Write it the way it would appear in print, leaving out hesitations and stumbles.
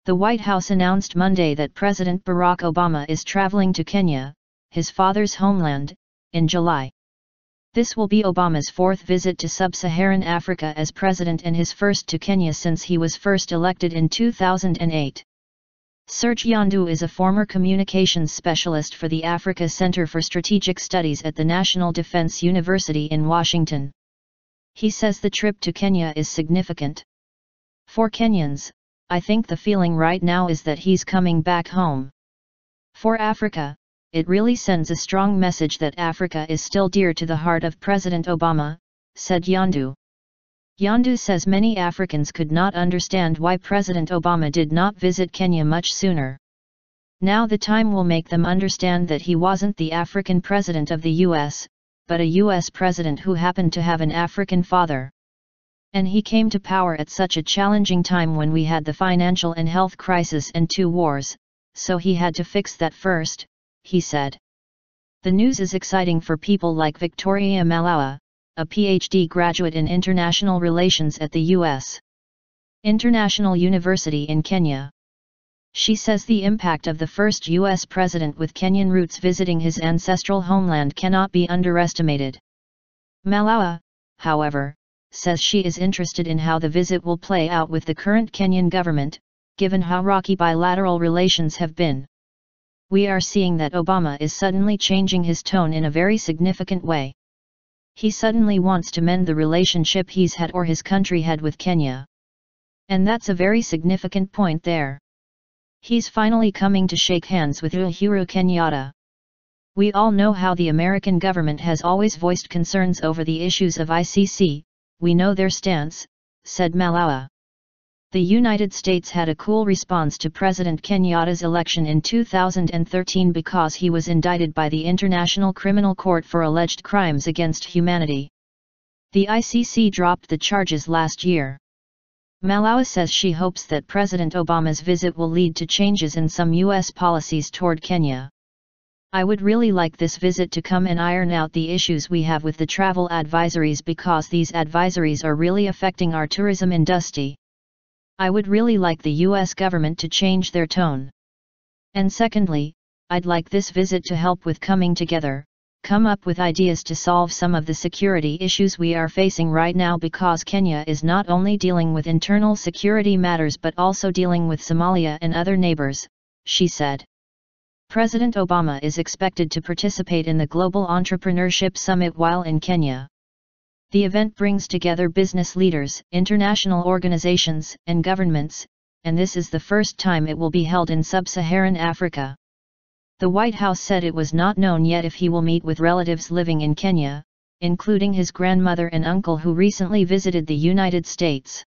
The White House announced Monday that President Barack Obama is traveling to Kenya, his father's homeland, in July. This will be Obama's fourth visit to sub-Saharan Africa as president and his first to Kenya since he was first elected in 2008. Serge Yondou is a former communications specialist for the Africa Center for Strategic Studies at the National Defense University in Washington. He says the trip to Kenya is significant. For Kenyans, I think the feeling right now is that he's coming back home. For Africa, it really sends a strong message that Africa is still dear to the heart of President Obama, said Yondou. Yondou says many Africans could not understand why President Obama did not visit Kenya much sooner. Now the time will make them understand that he wasn't the African president of the US, but a US president who happened to have an African father. And he came to power at such a challenging time when we had the financial and health crisis and 2 wars, so he had to fix that first, he said. The news is exciting for people like Victoria Malawa, a PhD graduate in international relations at the U.S. International University in Kenya. She says the impact of the first U.S. president with Kenyan roots visiting his ancestral homeland cannot be underestimated. Malawa, however, says she is interested in how the visit will play out with the current Kenyan government, given how rocky bilateral relations have been. We are seeing that Obama is suddenly changing his tone in a very significant way. He suddenly wants to mend the relationship he's had or his country had with Kenya. And that's a very significant point there. He's finally coming to shake hands with Uhuru Kenyatta. We all know how the American government has always voiced concerns over the issues of ICC, we know their stance, said Malawa. The United States had a cool response to President Kenyatta's election in 2013 because he was indicted by the International Criminal Court for alleged crimes against humanity. The ICC dropped the charges last year. Malawa says she hopes that President Obama's visit will lead to changes in some U.S. policies toward Kenya. I would really like this visit to come and iron out the issues we have with the travel advisories because these advisories are really affecting our tourism industry. I would really like the US government to change their tone. And secondly, I'd like this visit to help with coming together, come up with ideas to solve some of the security issues we are facing right now because Kenya is not only dealing with internal security matters but also dealing with Somalia and other neighbors, she said. President Obama is expected to participate in the Global Entrepreneurship Summit while in Kenya. The event brings together business leaders, international organizations, and governments, and this is the first time it will be held in sub-Saharan Africa. The White House said it was not known yet if he will meet with relatives living in Kenya, including his grandmother and uncle who recently visited the United States.